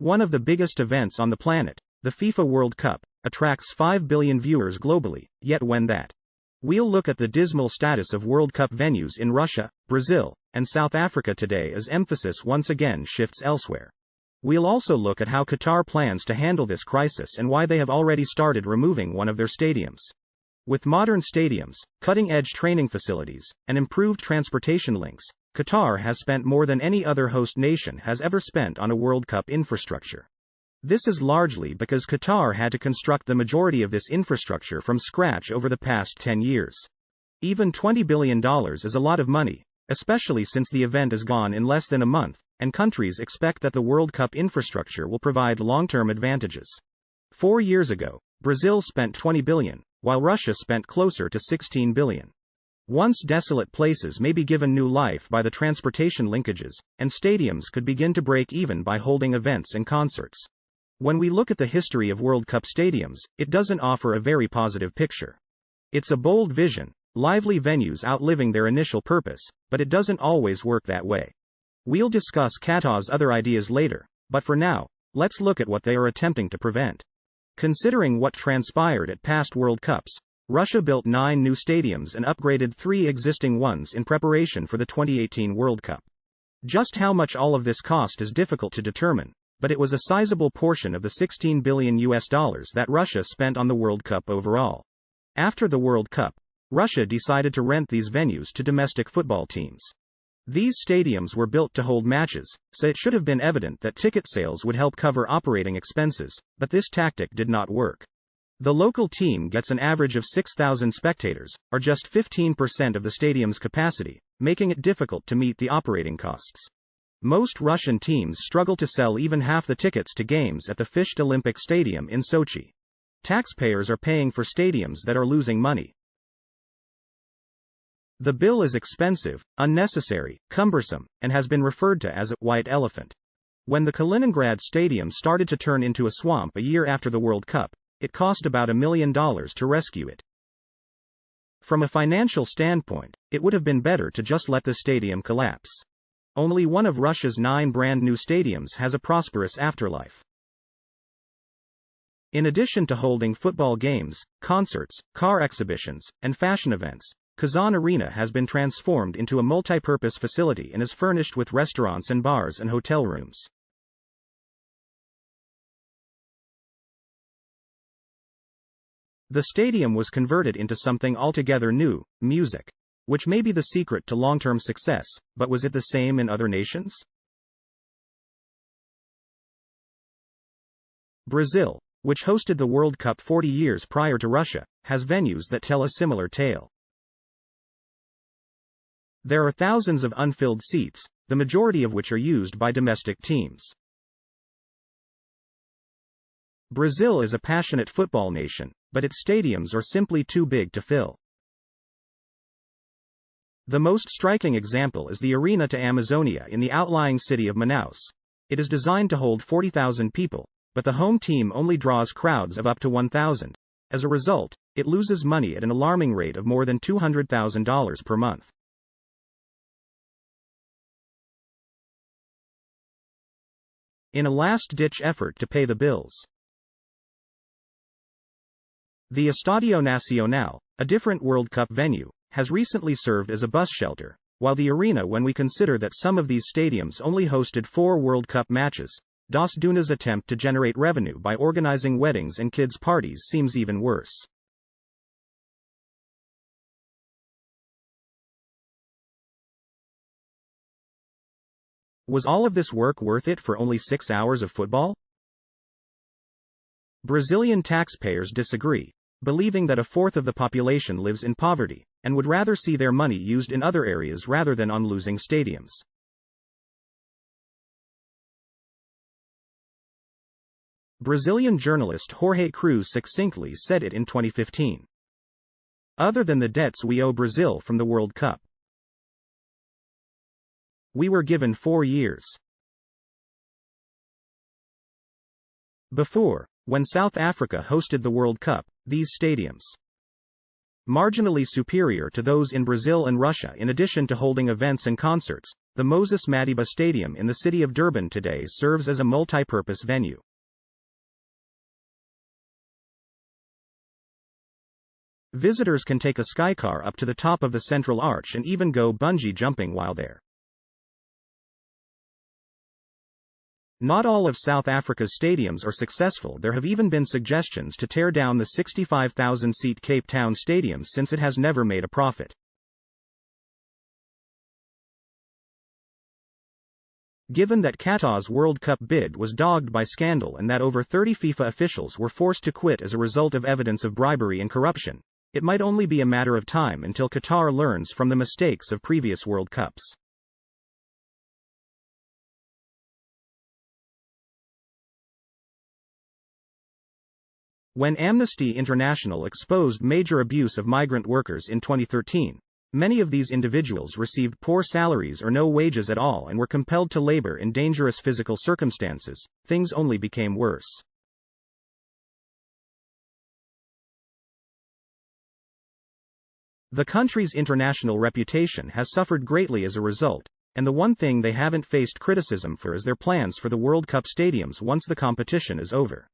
One of the biggest events on the planet, the FIFA World Cup, attracts 5 billion viewers globally, yet we'll look at the dismal status of World Cup venues in Russia, Brazil, and South Africa today as emphasis once again shifts elsewhere. We'll also look at how Qatar plans to handle this crisis and why they have already started removing one of their stadiums. With modern stadiums, cutting-edge training facilities, and improved transportation links, Qatar has spent more than any other host nation has ever spent on a World Cup infrastructure. This is largely because Qatar had to construct the majority of this infrastructure from scratch over the past 10 years. Even $20 billion is a lot of money, especially since the event is gone in less than a month, and countries expect that the World Cup infrastructure will provide long-term advantages. 4 years ago, Brazil spent $20 billion, while Russia spent closer to $16 billion. Once desolate places may be given new life by the transportation linkages, and stadiums could begin to break even by holding events and concerts. When we look at the history of World Cup stadiums, it doesn't offer a very positive picture. It's a bold vision, lively venues outliving their initial purpose, but it doesn't always work that way. We'll discuss Qatar's other ideas later, but for now, let's look at what they are attempting to prevent. Considering what transpired at past World Cups, Russia built 9 new stadiums and upgraded 3 existing ones in preparation for the 2018 World Cup. Just how much all of this cost is difficult to determine, but it was a sizable portion of the $16 billion that Russia spent on the World Cup overall. After the World Cup, Russia decided to rent these venues to domestic football teams. These stadiums were built to hold matches, so it should have been evident that ticket sales would help cover operating expenses, but this tactic did not work. The local team gets an average of 6,000 spectators, or just 15% of the stadium's capacity, making it difficult to meet the operating costs. Most Russian teams struggle to sell even half the tickets to games at the Fisht Olympic Stadium in Sochi. Taxpayers are paying for stadiums that are losing money. The bill is expensive, unnecessary, cumbersome, and has been referred to as a white elephant. When the Kaliningrad Stadium started to turn into a swamp a year after the World Cup, it cost about $1 million to rescue it. From a financial standpoint, it would have been better to just let the stadium collapse. Only one of Russia's 9 brand new stadiums has a prosperous afterlife. In addition to holding football games, concerts, car exhibitions, and fashion events, Kazan Arena has been transformed into a multi-purpose facility and is furnished with restaurants and bars and hotel rooms. The stadium was converted into something altogether new, music, which may be the secret to long-term success, but was it the same in other nations? Brazil, which hosted the World Cup 40 years prior to Russia, has venues that tell a similar tale. There are thousands of unfilled seats, the majority of which are used by domestic teams. Brazil is a passionate football nation, but its stadiums are simply too big to fill. The most striking example is the Arena da Amazônia in the outlying city of Manaus. It is designed to hold 40,000 people, but the home team only draws crowds of up to 1,000. As a result, it loses money at an alarming rate of more than $200,000 per month. In a last-ditch effort to pay the bills, the Estadio Nacional, a different World Cup venue, has recently served as a bus shelter, while the arena, when we consider that some of these stadiums only hosted 4 World Cup matches, Das Duna's attempt to generate revenue by organizing weddings and kids' parties seems even worse. Was all of this work worth it for only 6 hours of football? Brazilian taxpayers disagree, believing that 1/4 of the population lives in poverty, and would rather see their money used in other areas rather than on losing stadiums. Brazilian journalist Jorge Cruz succinctly said it in 2015. Other than the debts we owe Brazil from the World Cup, we were given 4 years. Before, when South Africa hosted the World Cup, these stadiums, marginally superior to those in Brazil and Russia in addition to holding events and concerts, the Moses Madiba Stadium in the city of Durban today serves as a multi-purpose venue. Visitors can take a skycar up to the top of the Central Arch and even go bungee jumping while there. Not all of South Africa's stadiums are successful. There have even been suggestions to tear down the 65,000-seat Cape Town Stadium since it has never made a profit. Given that Qatar's World Cup bid was dogged by scandal and that over 30 FIFA officials were forced to quit as a result of evidence of bribery and corruption, it might only be a matter of time until Qatar learns from the mistakes of previous World Cups. When Amnesty International exposed major abuse of migrant workers in 2013, many of these individuals received poor salaries or no wages at all and were compelled to labor in dangerous physical circumstances. Things only became worse. The country's international reputation has suffered greatly as a result, and the one thing they haven't faced criticism for is their plans for the World Cup stadiums once the competition is over.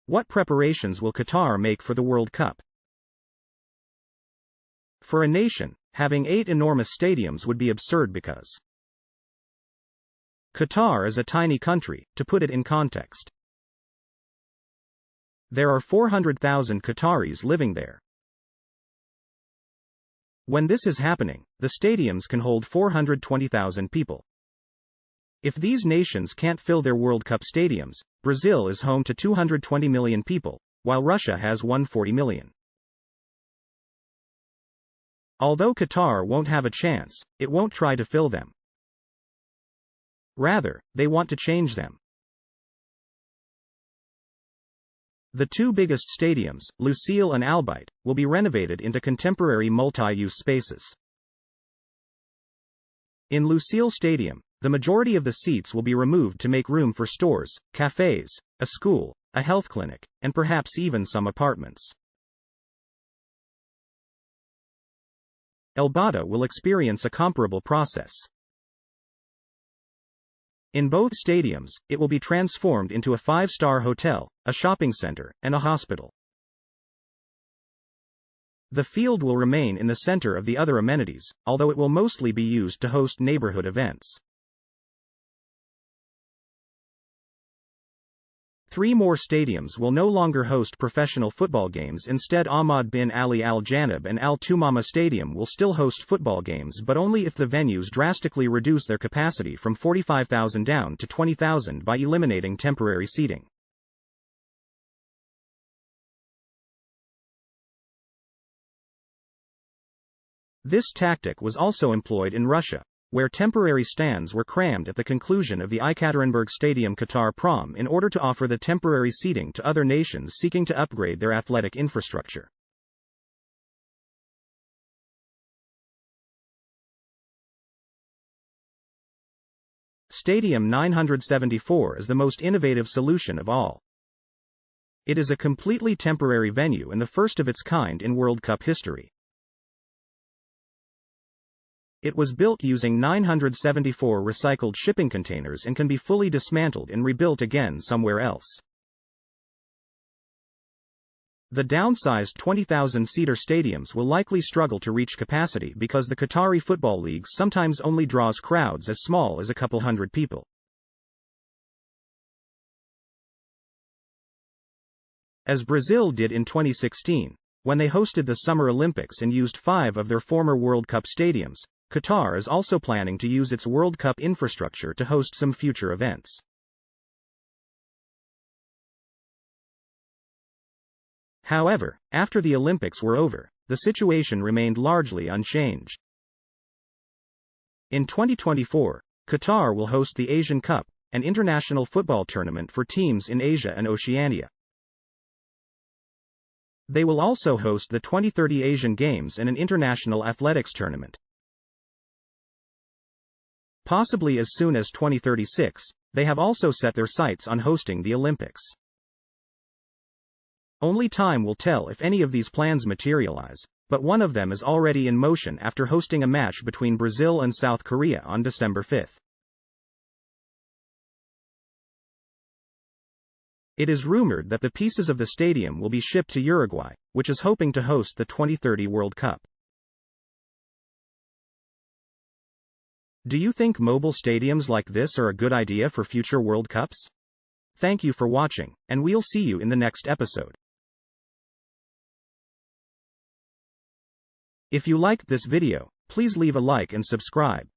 What preparations will Qatar make for the World Cup? For a nation, having 8 enormous stadiums would be absurd because Qatar is a tiny country, to put it in context. There are 400,000 Qataris living there. When this is happening, the stadiums can hold 420,000 people. If these nations can't fill their World Cup stadiums, Brazil is home to 220 million people, while Russia has 140 million. Although Qatar won't have a chance, it won't try to fill them. Rather, they want to change them. The 2 biggest stadiums, Lusail and Al Bayt, will be renovated into contemporary multi-use spaces. In Lusail Stadium, the majority of the seats will be removed to make room for stores, cafes, a school, a health clinic, and perhaps even some apartments. El Bada will experience a comparable process. In both stadiums, it will be transformed into a 5-star hotel, a shopping center, and a hospital. The field will remain in the center of the other amenities, although it will mostly be used to host neighborhood events. 3 more stadiums will no longer host professional football games. Instead, Ahmad bin Ali Al Janab and Al Tumama Stadium will still host football games, but only if the venues drastically reduce their capacity from 45,000 down to 20,000 by eliminating temporary seating. This tactic was also employed in Russia, where temporary stands were crammed at the conclusion of the Ekaterinburg Stadium Qatar Prom in order to offer the temporary seating to other nations seeking to upgrade their athletic infrastructure. Stadium 974 is the most innovative solution of all. It is a completely temporary venue and the first of its kind in World Cup history. It was built using 974 recycled shipping containers and can be fully dismantled and rebuilt again somewhere else. The downsized 20,000-seater stadiums will likely struggle to reach capacity because the Qatari Football League sometimes only draws crowds as small as a couple hundred people. As Brazil did in 2016, when they hosted the Summer Olympics and used 5 of their former World Cup stadiums, Qatar is also planning to use its World Cup infrastructure to host some future events. However, after the Olympics were over, the situation remained largely unchanged. In 2024, Qatar will host the Asian Cup, an international football tournament for teams in Asia and Oceania. They will also host the 2030 Asian Games and an international athletics tournament. Possibly as soon as 2036, they have also set their sights on hosting the Olympics. Only time will tell if any of these plans materialize, but one of them is already in motion after hosting a match between Brazil and South Korea on December 5. It is rumored that the pieces of the stadium will be shipped to Uruguay, which is hoping to host the 2030 World Cup. Do you think mobile stadiums like this are a good idea for future World Cups? Thank you for watching, and we'll see you in the next episode. If you liked this video, please leave a like and subscribe.